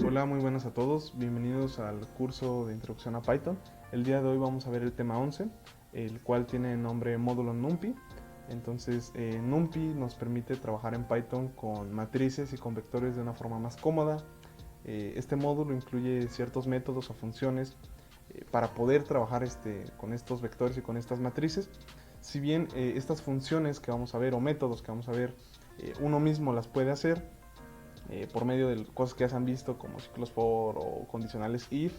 Hola, muy buenas a todos, bienvenidos al curso de Introducción a Python. El día de hoy vamos a ver el tema 11, el cual tiene el nombre módulo NumPy. Entonces, NumPy nos permite trabajar en Python con matrices y con vectores de una forma más cómoda. Este módulo incluye ciertos métodos o funciones para poder trabajar con estos vectores y con estas matrices. Si bien estas funciones que vamos a ver o métodos que vamos a ver, uno mismo las puede hacer, por medio de cosas que ya se han visto como ciclos for o condicionales if,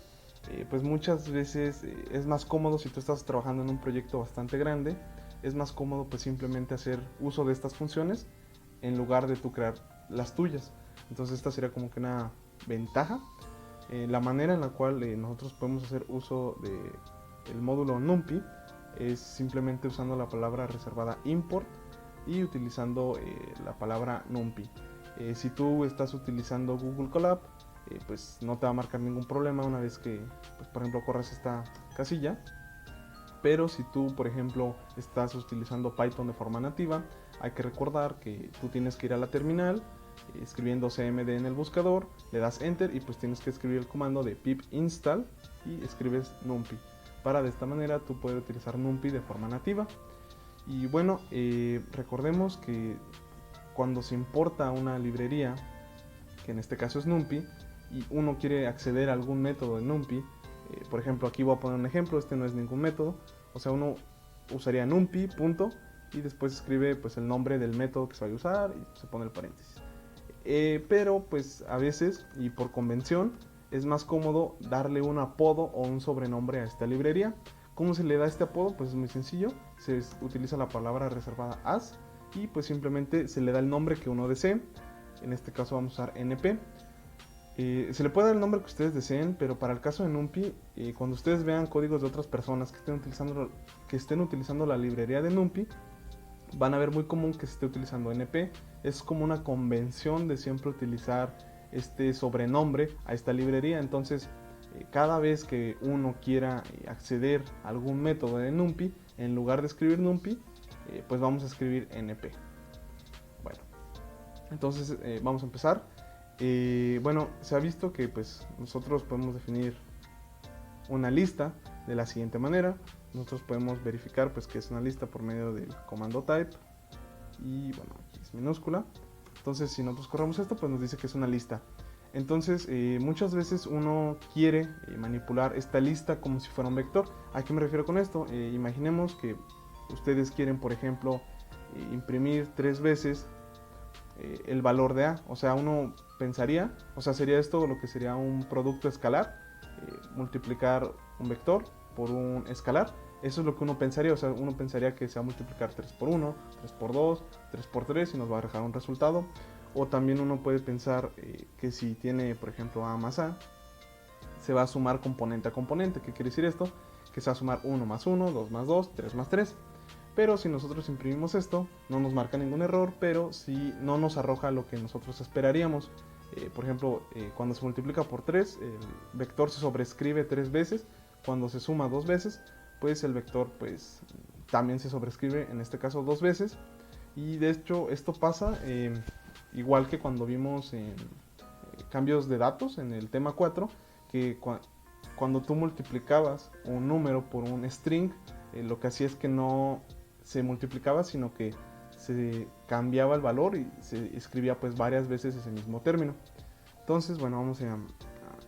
pues muchas veces es más cómodo si tú estás trabajando en un proyecto bastante grande, es más cómodo pues simplemente hacer uso de estas funciones en lugar de tú crear las tuyas. Entonces esta sería como que una ventaja. La manera en la cual nosotros podemos hacer uso del módulo NumPy es simplemente usando la palabra reservada import y utilizando la palabra NumPy. Si tú estás utilizando Google Colab, pues no te va a marcar ningún problema una vez que, pues, por ejemplo, corras esta casilla. Pero si tú, por ejemplo, estás utilizando Python de forma nativa, hay que recordar que tú tienes que ir a la terminal, escribiendo cmd en el buscador, le das enter y pues tienes que escribir el comando de pip install y escribes numpy, para de esta manera tú poder utilizar numpy de forma nativa. Y bueno, recordemos que cuando se importa una librería, que en este caso es numpy, y uno quiere acceder a algún método de numpy, por ejemplo, aquí voy a poner un ejemplo, este no es ningún método, o sea, uno usaría numpy, punto, y después escribe pues el nombre del método que se va a usar y se pone el paréntesis. Pero pues a veces, y por convención, es más cómodo darle un apodo o un sobrenombre a esta librería. ¿Cómo se le da este apodo? Pues es muy sencillo, se utiliza la palabra reservada as y pues simplemente se le da el nombre que uno desee. En este caso vamos a usar np. Se le puede dar el nombre que ustedes deseen, pero para el caso de NumPy, cuando ustedes vean códigos de otras personas que estén utilizando la librería de NumPy, van a ver muy común que se esté utilizando np. Es como una convención de siempre utilizar este sobrenombre a esta librería. Entonces, cada vez que uno quiera acceder a algún método de NumPy, en lugar de escribir NumPy, pues vamos a escribir np. Bueno, entonces vamos a empezar. Bueno, se ha visto que pues nosotros podemos definir una lista de la siguiente manera. Nosotros podemos verificar pues que es una lista por medio del comando type, y bueno, aquí es minúscula. Entonces si nosotros corremos esto, pues nos dice que es una lista. Entonces muchas veces uno quiere manipular esta lista como si fuera un vector. ¿A qué me refiero con esto? Imaginemos que ustedes quieren, por ejemplo, imprimir 3 veces el valor de A. O sea, uno pensaría, o sea, sería esto lo que sería un producto escalar, multiplicar un vector por un escalar. Eso es lo que uno pensaría, o sea, uno pensaría que se va a multiplicar 3 por 1, 3 por 2, 3 por 3 y nos va a dejar un resultado. O también uno puede pensar que si tiene, por ejemplo, A más A, se va a sumar componente a componente. ¿Qué quiere decir esto? Que se va a sumar 1 más 1, 2 más 2, 3 más 3. Pero si nosotros imprimimos esto, no nos marca ningún error, pero sí no nos arroja lo que nosotros esperaríamos. Por ejemplo, cuando se multiplica por 3, el vector se sobrescribe 3 veces. Cuando se suma 2 veces, pues el vector pues también se sobrescribe, en este caso 2 veces. Y de hecho esto pasa igual que cuando vimos en cambios de datos en el tema 4, que cuando tú multiplicabas un número por un string, lo que hacía es que no se multiplicaba, sino que se cambiaba el valor y se escribía pues varias veces ese mismo término. Entonces, bueno, vamos a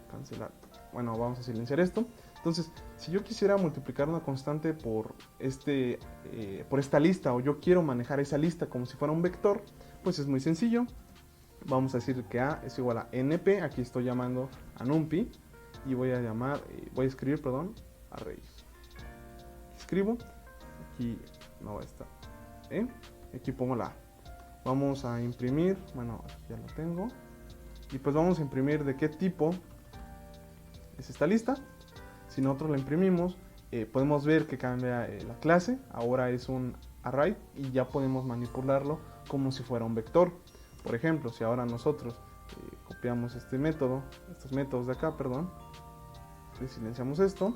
cancelar. Bueno, vamos a silenciar esto. Entonces, si yo quisiera multiplicar una constante por esta lista, o yo quiero manejar esa lista como si fuera un vector, pues es muy sencillo. Vamos a decir que A es igual a np. Aquí estoy llamando a numpy y voy a escribir, perdón, array. Escribo, aquí no va a estar, aquí pongo la A. Vamos a imprimir, bueno, ya lo tengo. Y pues vamos a imprimir de qué tipo es esta lista. Si nosotros la imprimimos, podemos ver que cambia la clase. Ahora es un array y ya podemos manipularlo como si fuera un vector. Por ejemplo, si ahora nosotros copiamos estos métodos de acá, perdón, silenciamos esto,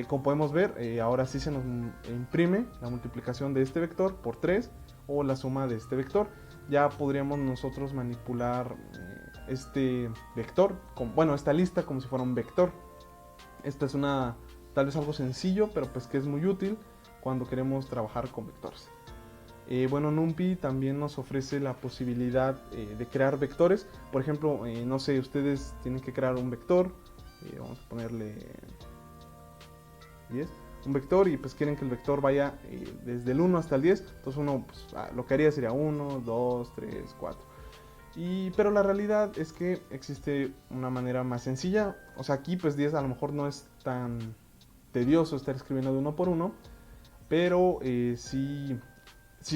como podemos ver, ahora sí se nos imprime la multiplicación de este vector por 3 o la suma de este vector. Ya podríamos nosotros manipular este vector, bueno, esta lista como si fuera un vector. Esta es tal vez algo sencillo, pero pues que es muy útil cuando queremos trabajar con vectores. Bueno, NumPy también nos ofrece la posibilidad de crear vectores. Por ejemplo, no sé, ustedes tienen que crear un vector. Vamos a ponerle 10. Un vector y pues quieren que el vector vaya desde el 1 hasta el 10. Entonces uno pues, lo que haría sería 1, 2, 3, 4. Pero la realidad es que existe una manera más sencilla. O sea, aquí pues 10 a lo mejor no es tan tedioso estar escribiendo de uno por uno. Pero si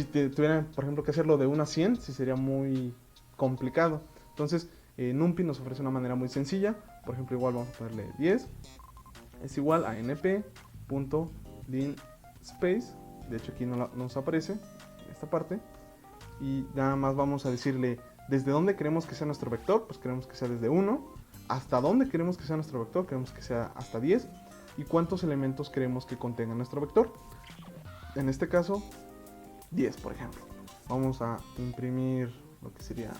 tuvieran, por ejemplo, que hacerlo de 1 a 100, sí sería muy complicado. Entonces, NumPy nos ofrece una manera muy sencilla. Por ejemplo, igual vamos a ponerle 10. Es igual a np.linspace. De hecho, aquí no nos aparece en esta parte. Y nada más vamos a decirle desde dónde queremos que sea nuestro vector. Pues queremos que sea desde 1. Hasta dónde queremos que sea nuestro vector. Queremos que sea hasta 10. Y cuántos elementos queremos que contenga nuestro vector. En este caso, 10, por ejemplo. Vamos a imprimir lo que sería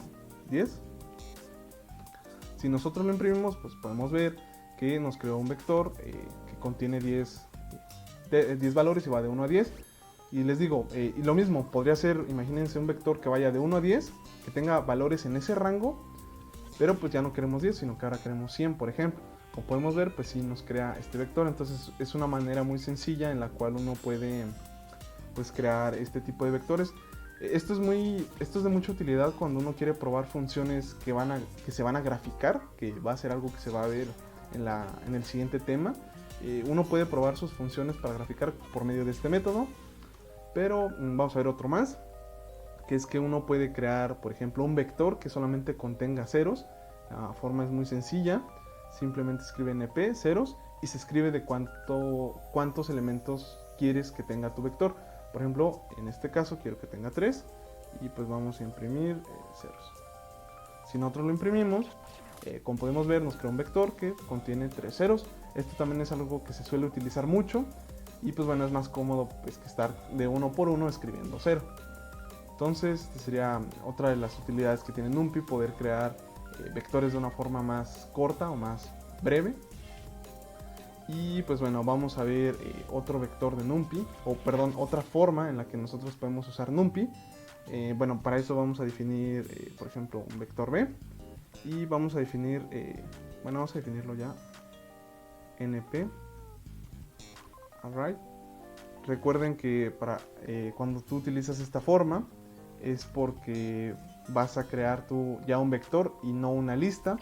10. Si nosotros lo imprimimos, pues podemos ver que nos creó un vector que contiene 10 valores y va de 1 a 10. Y les digo, y lo mismo, podría ser, imagínense un vector que vaya de 1 a 10, que tenga valores en ese rango, pero pues ya no queremos 10, sino que ahora queremos 100, por ejemplo. Como podemos ver, pues sí nos crea este vector. Entonces es una manera muy sencilla en la cual uno puede pues crear este tipo de vectores. Esto es de mucha utilidad cuando uno quiere probar funciones que se van a graficar, que va a ser algo que se va a ver en el siguiente tema. Uno puede probar sus funciones para graficar por medio de este método, pero vamos a ver otro más, que es que uno puede crear, por ejemplo, un vector que solamente contenga ceros. La forma es muy sencilla, simplemente escribe np ceros y se escribe de cuántos elementos quieres que tenga tu vector. Por ejemplo, en este caso quiero que tenga 3 y pues vamos a imprimir ceros. Si nosotros lo imprimimos, como podemos ver, nos crea un vector que contiene 3 ceros. Esto también es algo que se suele utilizar mucho y pues bueno, es más cómodo pues, que estar de uno por uno escribiendo 0. Entonces, esta sería otra de las utilidades que tiene NumPy, poder crear vectores de una forma más corta o más breve. Y pues bueno, vamos a ver otro vector de NumPy, o perdón, otra forma en la que nosotros podemos usar NumPy. Bueno, para eso vamos a definir, por ejemplo, un vector B. Y vamos a definir, bueno, vamos a definirlo ya, np. Alright. Recuerden que cuando tú utilizas esta forma, es porque vas a crear tú ya un vector y no una lista,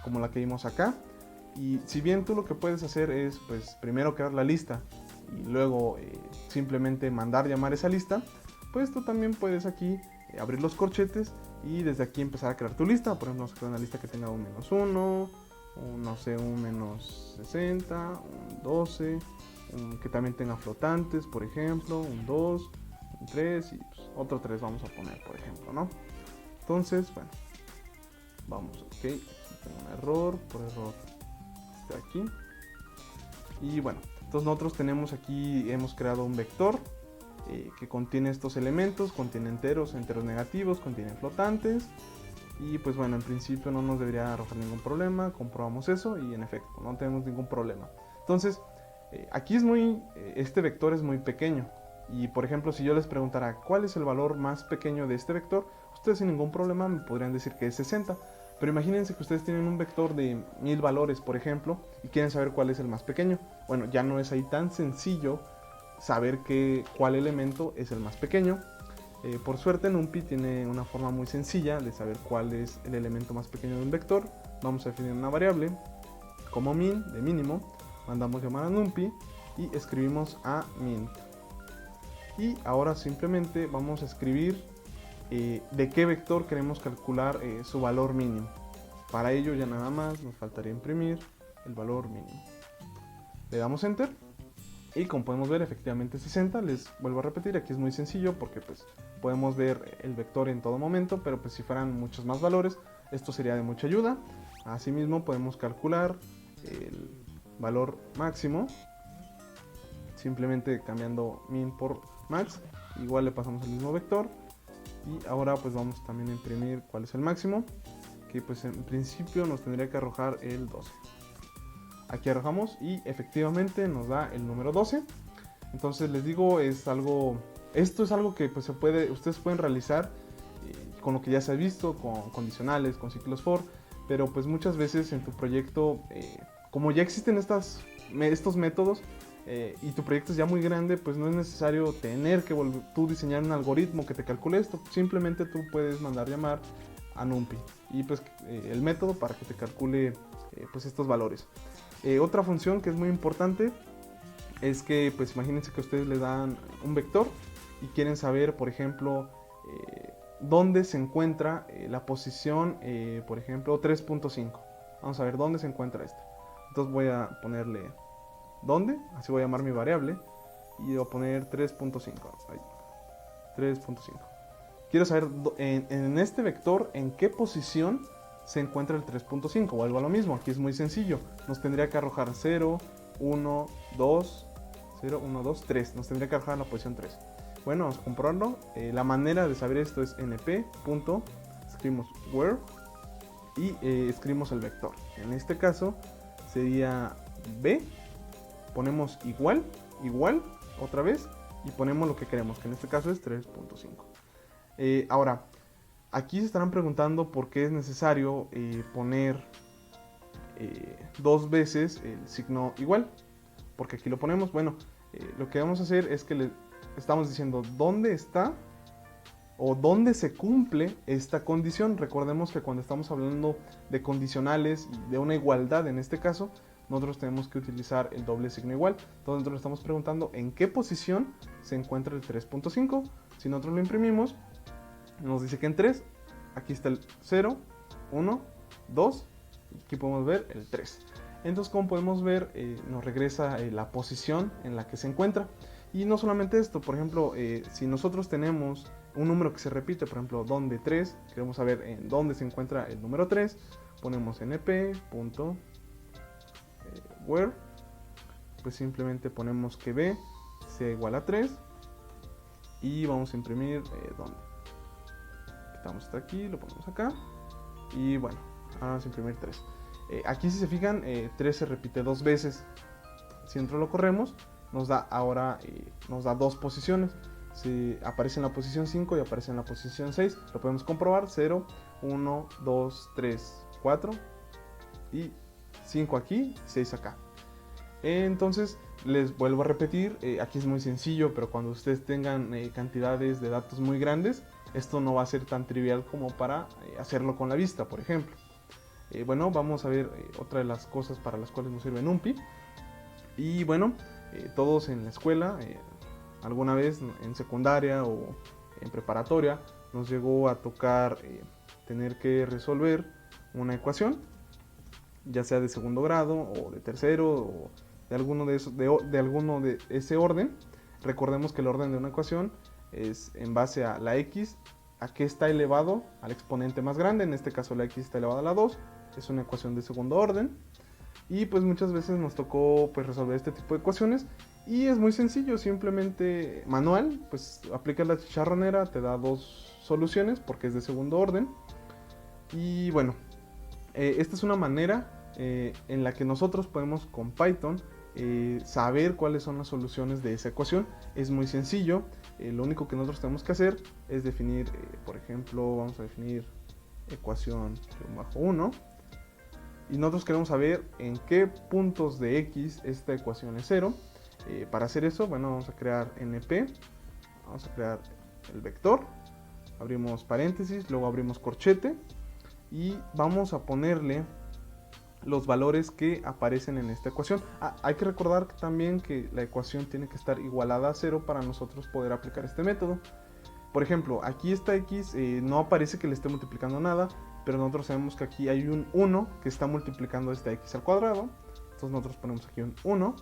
como la que vimos acá. Y si bien tú lo que puedes hacer es pues primero crear la lista y luego simplemente mandar llamar esa lista, pues tú también puedes aquí abrir los corchetes y desde aquí empezar a crear tu lista. Por ejemplo, vamos a crear una lista que tenga un -1, no sé, un -60, un 12, que también tenga flotantes, por ejemplo, un 2, un 3 y pues, otro 3 vamos a poner, por ejemplo, ¿no? Entonces, bueno, vamos, ok, aquí tengo un error, por error aquí. Y bueno, entonces nosotros tenemos aquí, hemos creado un vector que contiene estos elementos, contiene enteros negativos, contiene flotantes. Y pues bueno, en principio no nos debería arrojar ningún problema, comprobamos eso y en efecto, no tenemos ningún problema. Entonces, aquí este vector es muy pequeño. Y por ejemplo, si yo les preguntara cuál es el valor más pequeño de este vector, ustedes sin ningún problema me podrían decir que es 60. Pero imagínense que ustedes tienen un vector de 1000 valores, por ejemplo, y quieren saber cuál es el más pequeño. Bueno, ya no es ahí tan sencillo saber cuál elemento es el más pequeño. Por suerte, NumPy tiene una forma muy sencilla de saber cuál es el elemento más pequeño de un vector. Vamos a definir una variable como min, de mínimo. Mandamos llamar a NumPy y escribimos a mint. Y ahora simplemente vamos a escribir de qué vector queremos calcular su valor mínimo. Para ello ya nada más nos faltaría imprimir el valor mínimo. Le damos enter y como podemos ver efectivamente 60. Les vuelvo a repetir, aquí es muy sencillo porque pues podemos ver el vector en todo momento, pero pues si fueran muchos más valores esto sería de mucha ayuda. Asimismo podemos calcular el valor máximo simplemente cambiando min por max. Igual le pasamos el mismo vector. Y ahora pues vamos también a imprimir cuál es el máximo, que pues en principio nos tendría que arrojar el 12. Aquí arrojamos y efectivamente nos da el número 12. Entonces les digo, esto es algo que pues ustedes pueden realizar con lo que ya se ha visto, con condicionales, con ciclos for, pero pues muchas veces en tu proyecto, como ya existen estos métodos y tu proyecto es ya muy grande, pues no es necesario tener que tú diseñar un algoritmo que te calcule esto. Simplemente tú puedes mandar llamar a NumPy y pues el método para que te calcule pues estos valores. Otra función que es muy importante es que pues imagínense que ustedes le dan un vector y quieren saber, por ejemplo, dónde se encuentra la posición, por ejemplo, 3.5. Vamos a ver dónde se encuentra esto. Entonces voy a ponerle dónde, así voy a llamar mi variable y voy a poner 3.5. 3.5. Quiero saber en este vector en qué posición se encuentra el 3.5. O algo a lo mismo, aquí es muy sencillo. Nos tendría que arrojar 0, 1, 2, 0, 1, 2, 3. Nos tendría que arrojar en la posición 3. Bueno, vamos a comprobarlo. La manera de saber esto es np. Escribimos where y escribimos el vector. En este caso sería b. Ponemos igual, otra vez, y ponemos lo que queremos, que en este caso es 3.5. Ahora, aquí se estarán preguntando por qué es necesario poner dos veces el signo igual. Porque aquí lo ponemos. Bueno, lo que vamos a hacer es que le estamos diciendo dónde está o dónde se cumple esta condición. Recordemos que cuando estamos hablando de condicionales y de una igualdad en este caso, nosotros tenemos que utilizar el doble signo igual. Entonces nosotros estamos preguntando en qué posición se encuentra el 3.5. Si nosotros lo imprimimos, nos dice que en 3. Aquí está el 0, 1, 2. Aquí podemos ver el 3. Entonces, como podemos ver, nos regresa la posición en la que se encuentra. Y no solamente esto, por ejemplo, si nosotros tenemos un número que se repite, por ejemplo, donde 3, queremos saber en dónde se encuentra el número 3, ponemos np.where, pues simplemente ponemos que b sea igual a 3 y vamos a imprimir dónde. Quitamos esto aquí, lo ponemos acá y bueno, ahora vamos a imprimir 3. Aquí si se fijan, 3 se repite dos veces. Si nosotros lo corremos, nos da ahora nos da dos posiciones. Si aparece en la posición 5 y aparece en la posición 6, lo podemos comprobar. 0, 1, 2, 3, 4 y 5 aquí, 6 acá. Entonces les vuelvo a repetir, aquí es muy sencillo, pero cuando ustedes tengan cantidades de datos muy grandes, esto no va a ser tan trivial como para hacerlo con la vista, por ejemplo. Bueno, vamos a ver otra de las cosas para las cuales nos sirve NumPy. Y bueno, todos en la escuela, alguna vez en secundaria o en preparatoria, nos llegó a tocar tener que resolver una ecuación, ya sea de segundo grado o de tercero o de alguno de ese orden. Recordemos que el orden de una ecuación es en base a la x, a que está elevado al exponente más grande. En este caso la x está elevada a la 2. Es una ecuación de segundo orden. Y pues muchas veces nos tocó pues resolver este tipo de ecuaciones. Y es muy sencillo, simplemente manual. Pues aplicas la chicharronera, te da dos soluciones porque es de segundo orden. Y bueno, esta es una manera en la que nosotros podemos con Python saber cuáles son las soluciones de esa ecuación. Es muy sencillo. Lo único que nosotros tenemos que hacer es definir, por ejemplo, vamos a definir ecuación bajo 1. Y nosotros queremos saber en qué puntos de x esta ecuación es 0. Para hacer eso, bueno, vamos a crear np. Vamos a crear el vector. Abrimos paréntesis, luego abrimos corchete. Y vamos a ponerle los valores que aparecen en esta ecuación. Hay que recordar también que la ecuación tiene que estar igualada a 0 para nosotros poder aplicar este método. Por ejemplo, aquí esta x no aparece que le esté multiplicando nada, pero nosotros sabemos que aquí hay un 1 que está multiplicando esta x al cuadrado. Entonces nosotros ponemos aquí un 1.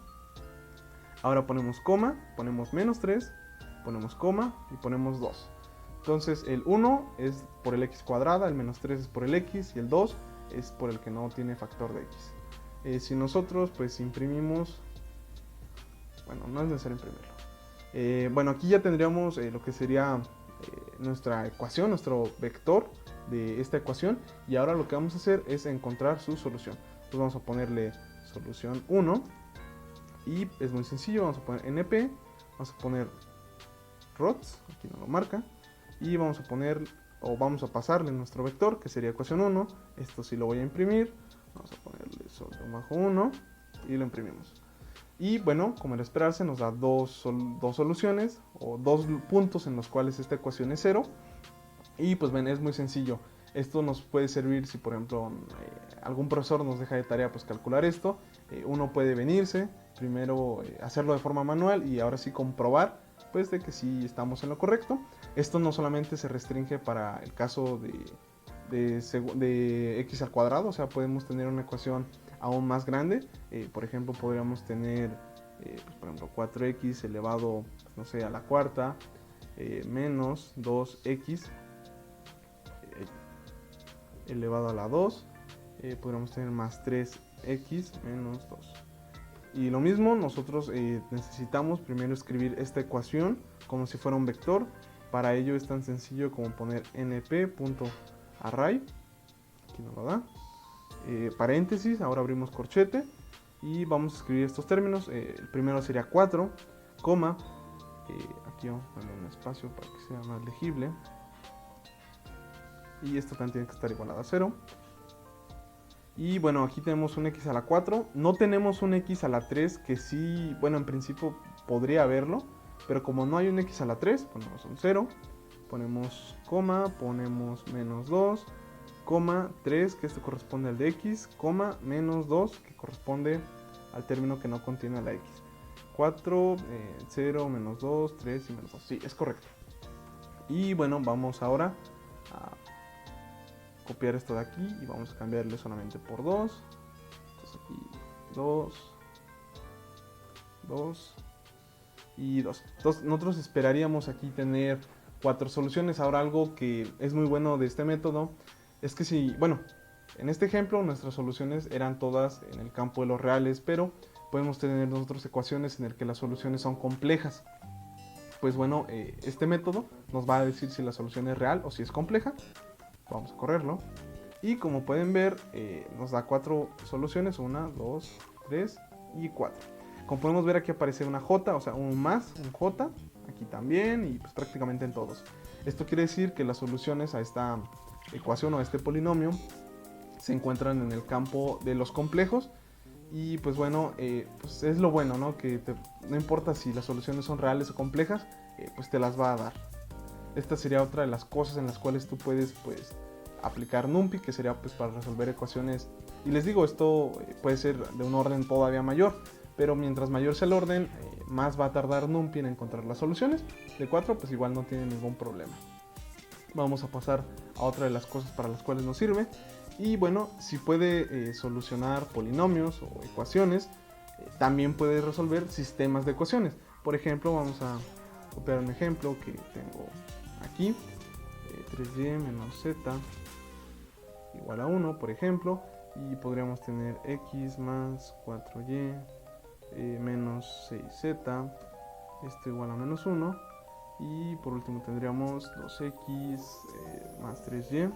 Ahora ponemos coma, ponemos menos 3, ponemos coma y ponemos 2. Entonces el 1 es por el x cuadrada, el menos 3 es por el x y el 2 es por el que no tiene factor de x. Si nosotros pues imprimimos, bueno, no es necesario imprimirlo. Bueno, aquí ya tendríamos lo que sería nuestra ecuación, nuestro vector de esta ecuación, y ahora lo que vamos a hacer es encontrar su solución. Entonces vamos a ponerle solución 1 y es muy sencillo, vamos a poner np, vamos a poner rots, aquí no lo marca, y vamos a poner o vamos a pasarle nuestro vector que sería ecuación 1. Esto sí lo voy a imprimir, vamos a ponerle sol-1 y lo imprimimos. Y bueno, como era esperarse, nos da dos soluciones o dos puntos en los cuales esta ecuación es 0. Y pues ven, es muy sencillo. Esto nos puede servir si por ejemplo algún profesor nos deja de tarea pues calcular esto. Uno puede venirse, primero hacerlo de forma manual y ahora sí comprobar pues de que sí estamos en lo correcto. Esto no solamente se restringe para el caso de x al cuadrado, o sea, podemos tener una ecuación aún más grande. Por ejemplo, podríamos tener, pues, por ejemplo, 4x elevado, no sé, a la cuarta, menos 2x elevado a la 2. Podríamos tener más 3x menos 2. Y lo mismo, nosotros necesitamos primero escribir esta ecuación como si fuera un vector. Para ello es tan sencillo como poner np.array, aquí nos lo da, paréntesis, ahora abrimos corchete y vamos a escribir estos términos. El primero sería 4, coma, aquí vamos a poner un espacio para que sea más legible, y esto también tiene que estar igualado a 0. Y bueno, aquí tenemos un x a la 4, no tenemos un x a la 3, que sí, bueno, en principio podría haberlo, pero como no hay un x a la 3, ponemos un 0, ponemos coma, ponemos menos 2, coma 3, que esto corresponde al de x, coma menos 2, que corresponde al término que no contiene la x. 4, 0, menos 2, 3 y menos 2, sí, es correcto. Y bueno, vamos ahora a copiar esto de aquí y vamos a cambiarle solamente por 2. Entonces aquí 2, 2 y 2. Entonces nosotros esperaríamos aquí tener 4 soluciones. Ahora, algo que es muy bueno de este método es que si, bueno, en este ejemplo nuestras soluciones eran todas en el campo de los reales, pero podemos tener nosotros ecuaciones en el que las soluciones son complejas. Pues bueno, este método nos va a decir si la solución es real o si es compleja. Vamos a correrlo. Y como pueden ver, nos da 4 soluciones. 1, 2, 3 y 4. Como podemos ver, aquí aparece una J, o sea, un más, un J. Aquí también y pues prácticamente en todos. Esto quiere decir que las soluciones a esta ecuación o a este polinomio se encuentran en el campo de los complejos. Y pues bueno, pues es lo bueno, ¿no? Que no importa si las soluciones son reales o complejas, pues te las va a dar. Esta sería otra de las cosas en las cuales tú puedes pues aplicar NumPy, que sería pues para resolver ecuaciones. Y les digo, esto puede ser de un orden todavía mayor, pero mientras mayor sea el orden, más va a tardar NumPy en encontrar las soluciones. De 4 pues igual no tiene ningún problema. Vamos a pasar a otra de las cosas para las cuales nos sirve. Y bueno, si puede solucionar polinomios o ecuaciones, también puede resolver sistemas de ecuaciones. Por ejemplo, vamos a copiar un ejemplo que tengo aquí, 3y menos z igual a 1, por ejemplo, y podríamos tener x más 4y menos 6z, esto igual a menos 1, y por último tendríamos 2x más 3y,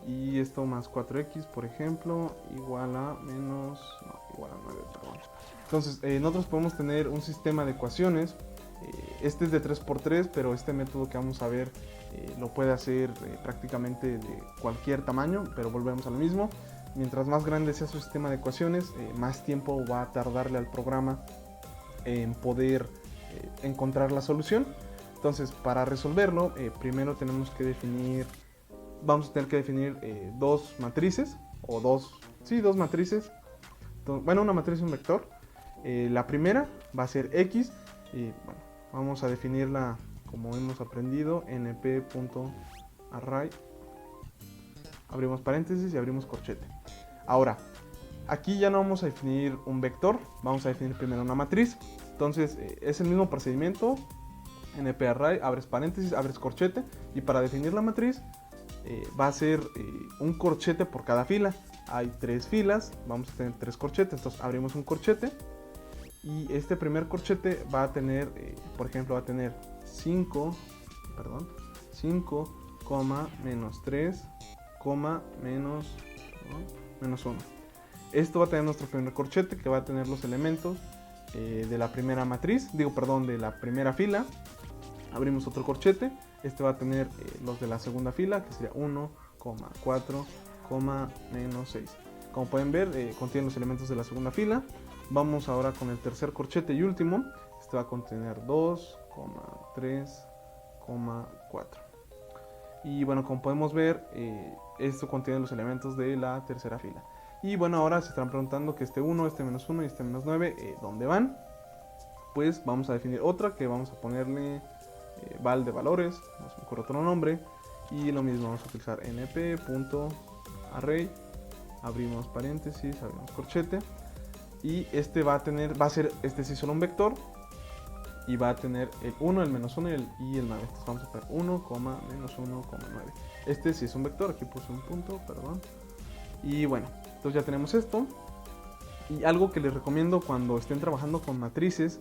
y esto más 4x, por ejemplo, igual a menos, no, igual a 9, perdón. Entonces, nosotros podemos tener un sistema de ecuaciones. Este es de 3×3, pero este método que vamos a ver lo puede hacer prácticamente de cualquier tamaño, pero volvemos a lo mismo. Mientras más grande sea su sistema de ecuaciones, más tiempo va a tardarle al programa en poder encontrar la solución. Entonces, para resolverlo, primero tenemos que definir, vamos a tener que definir dos matrices, o dos matrices. Entonces, bueno, una matriz y un vector. La primera va a ser x, y bueno, vamos a definirla como hemos aprendido, np.array, abrimos paréntesis y abrimos corchete. Ahora, aquí ya no vamos a definir un vector, vamos a definir primero una matriz. Entonces es el mismo procedimiento, np.array, abres paréntesis, abres corchete, y para definir la matriz va a ser un corchete por cada fila. Hay 3 filas, vamos a tener 3 corchetes, entonces abrimos un corchete. Y este primer corchete va a tener, por ejemplo, va a tener 5, perdón, 5, menos 3, menos 1. Esto va a tener nuestro primer corchete, que va a tener los elementos de la primera matriz, de la primera fila. Abrimos otro corchete, este va a tener los de la segunda fila, que sería 1, 4, menos 6. Como pueden ver, contiene los elementos de la segunda fila. Vamos ahora con el tercer corchete y último. Este va a contener 2, 3, 4. Y bueno, como podemos ver, esto contiene los elementos de la tercera fila. Y bueno, ahora se están preguntando que este 1, este menos 1 y este menos 9, ¿dónde van? Pues vamos a definir otra que vamos a ponerle val de valores, no se me ocurre otro nombre. Y lo mismo, vamos a utilizar np.array, abrimos paréntesis, abrimos corchete. Y este va a ser sí solo un vector. Y va a tener el 1, el menos 1 y el 9. Entonces vamos a poner 1, menos 1, 9. Este sí es un vector, aquí puse un punto, perdón. Y bueno, entonces ya tenemos esto. Y algo que les recomiendo cuando estén trabajando con matrices,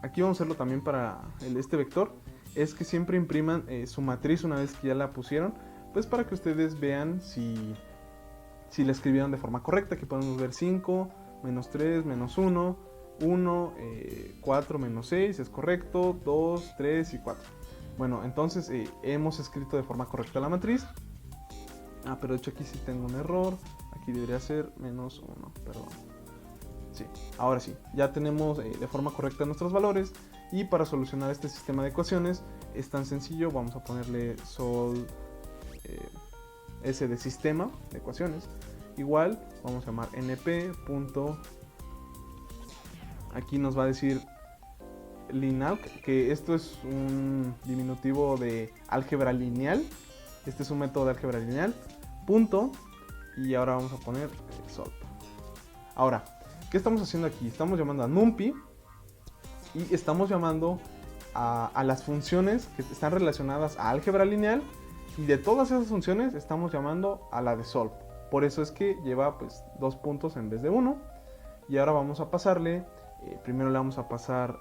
aquí vamos a hacerlo también para este vector, es que siempre impriman su matriz una vez que ya la pusieron, pues para que ustedes vean si la escribieron de forma correcta. Aquí podemos ver 5, menos 3, menos 1, 1, 4, menos 6, es correcto, 2, 3 y 4. Bueno, entonces hemos escrito de forma correcta la matriz. Pero de hecho aquí sí tengo un error. Aquí debería ser menos 1, perdón. Sí, ahora sí, ya tenemos de forma correcta nuestros valores. Y para solucionar este sistema de ecuaciones es tan sencillo. Vamos a ponerle sol S de sistema de ecuaciones. Igual vamos a llamar np. Aquí nos va a decir linalc, que esto es un diminutivo de álgebra lineal. Este es un método de álgebra lineal. Punto. Y ahora vamos a poner solve. Ahora, ¿qué estamos haciendo aquí? Estamos llamando a numpy y estamos llamando a las funciones que están relacionadas a álgebra lineal, y de todas esas funciones estamos llamando a la de solve. Por eso es que lleva pues 2 puntos en vez de 1. Y ahora vamos a pasarle, primero le vamos a pasar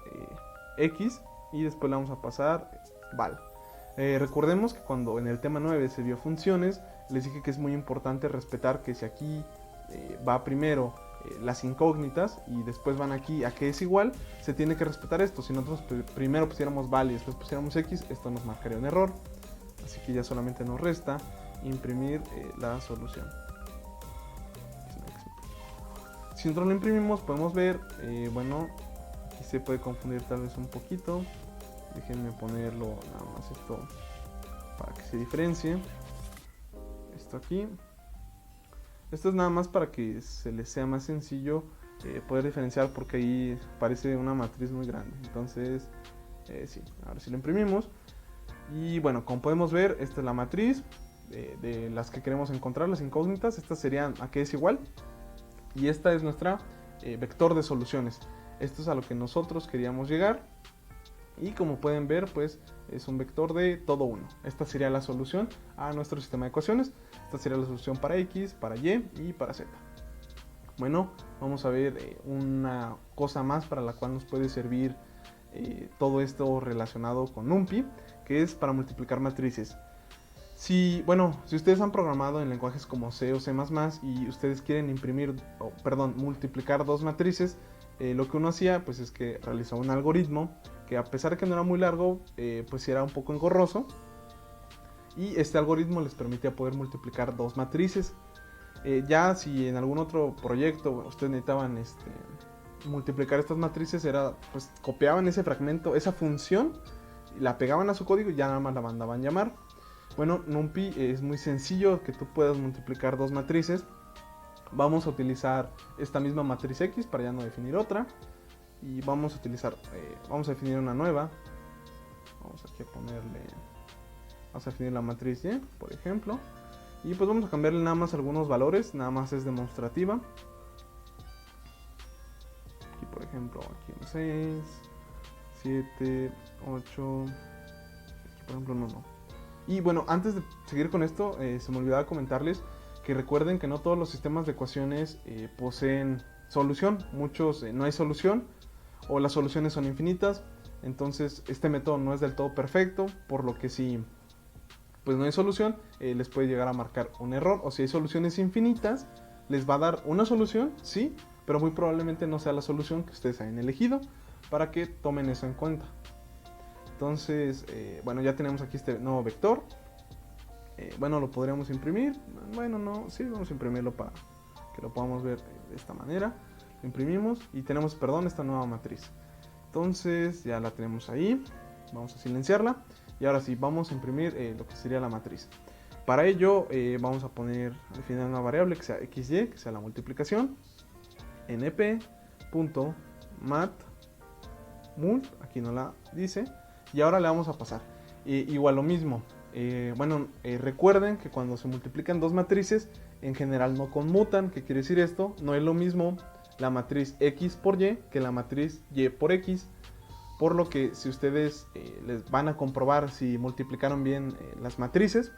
x y después le vamos a pasar val. Recordemos que cuando en el tema 9 se vio funciones, les dije que es muy importante respetar que si aquí va primero las incógnitas y después van aquí a que es igual, se tiene que respetar esto. Si nosotros primero pusiéramos val y después pusiéramos x, esto nos marcaría un error. Así que ya solamente nos resta imprimir la solución. Si nosotros lo imprimimos, podemos ver, bueno, aquí se puede confundir tal vez un poquito. Déjenme ponerlo nada más esto para que se diferencie. Esto aquí. Esto es nada más para que se les sea más sencillo poder diferenciar, porque ahí parece una matriz muy grande. Entonces, sí, ahora sí lo imprimimos. Y bueno, como podemos ver, esta es la matriz de las que queremos encontrar, las incógnitas. Estas serían a que es igual. Y esta es nuestra vector de soluciones. Esto es a lo que nosotros queríamos llegar. Y como pueden ver, pues es un vector de todo 1. Esta sería la solución a nuestro sistema de ecuaciones. Esta sería la solución para x, para y y para z. Bueno, vamos a ver una cosa más para la cual nos puede servir todo esto relacionado con NumPy, que es para multiplicar matrices. Si ustedes han programado en lenguajes como C o C++ y ustedes quieren multiplicar dos matrices, lo que uno hacía pues es que realizaba un algoritmo que, a pesar de que no era muy largo, pues era un poco engorroso, y este algoritmo les permitía poder multiplicar dos matrices. Ya si en algún otro proyecto ustedes necesitaban multiplicar estas matrices, pues copiaban ese fragmento, esa función, la pegaban a su código y ya nada más la mandaban llamar. Bueno, NumPy es muy sencillo que tú puedas multiplicar dos matrices. Vamos a utilizar esta misma matriz X para ya no definir otra. Y vamos a definir una nueva. Vamos aquí a vamos a definir la matriz Y, por ejemplo. Y pues vamos a cambiarle nada más algunos valores, nada más es demostrativa. Aquí por ejemplo, aquí un 6, 7, 8, aquí por ejemplo un 1. Y bueno, antes de seguir con esto, se me olvidaba comentarles que recuerden que no todos los sistemas de ecuaciones poseen solución. Muchos no hay solución, o las soluciones son infinitas. Entonces este método no es del todo perfecto, por lo que si pues no hay solución, les puede llegar a marcar un error. O si hay soluciones infinitas, les va a dar una solución, sí, pero muy probablemente no sea la solución que ustedes hayan elegido, para que tomen eso en cuenta. Entonces, bueno, ya tenemos aquí este nuevo vector. Bueno, lo podríamos imprimir. Bueno, no, sí, vamos a imprimirlo para que lo podamos ver de esta manera. Lo imprimimos y tenemos, perdón, esta nueva matriz. Entonces ya la tenemos ahí. Vamos a silenciarla. Y ahora sí, vamos a imprimir lo que sería la matriz. Para ello vamos a poner al final una variable que sea xy, que sea la multiplicación. np.mat.mult, aquí no la dice. Y ahora le vamos a pasar. Igual lo mismo. Recuerden que cuando se multiplican dos matrices, en general no conmutan. ¿Qué quiere decir esto? No es lo mismo la matriz x por y que la matriz y por x. Por lo que si ustedes les van a comprobar si multiplicaron bien las matrices,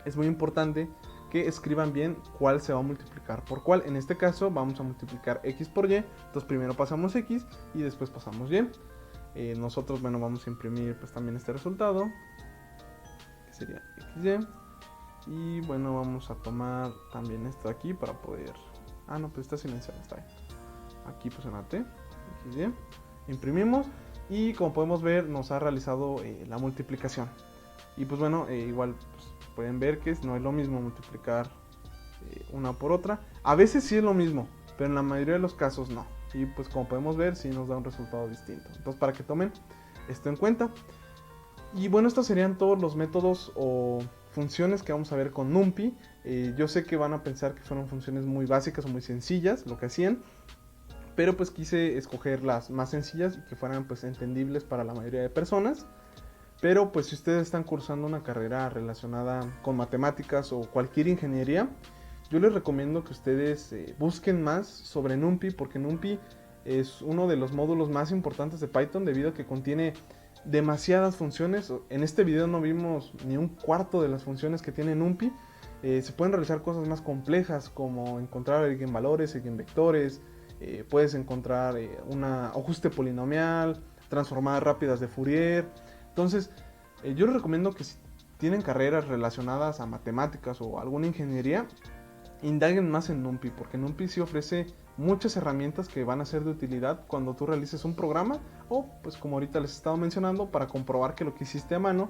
es muy importante que escriban bien cuál se va a multiplicar por cuál. En este caso vamos a multiplicar x por y, entonces primero pasamos x y después pasamos y. Nosotros, bueno, vamos a imprimir pues también este resultado, que sería xy. Y bueno, vamos a tomar también esto de aquí para poder... Ah, no, pues está silenciado, está ahí. Aquí pues en la T, xy. Imprimimos y como podemos ver nos ha realizado la multiplicación. Y pues bueno, igual pues, pueden ver que no es lo mismo multiplicar una por otra. A veces sí es lo mismo, pero en la mayoría de los casos no. Y pues como podemos ver sí nos da un resultado distinto. Entonces para que tomen esto en cuenta. Y bueno, estos serían todos los métodos o funciones que vamos a ver con NumPy. Yo sé que van a pensar que fueron funciones muy básicas o muy sencillas lo que hacían, pero pues quise escoger las más sencillas y que fueran pues entendibles para la mayoría de personas. Pero pues si ustedes están cursando una carrera relacionada con matemáticas o cualquier ingeniería, yo les recomiendo que ustedes busquen más sobre NumPy, porque NumPy es uno de los módulos más importantes de Python debido a que contiene demasiadas funciones. En este video no vimos ni un cuarto de las funciones que tiene NumPy. Se pueden realizar cosas más complejas como encontrar eigenvalores, eigenvectores, puedes encontrar un ajuste polinomial, transformadas rápidas de Fourier. Entonces, yo les recomiendo que si tienen carreras relacionadas a matemáticas o alguna ingeniería, indaguen más en NumPy, porque NumPy sí ofrece muchas herramientas que van a ser de utilidad cuando tú realices un programa o, pues como ahorita les he estado mencionando, para comprobar que lo que hiciste a mano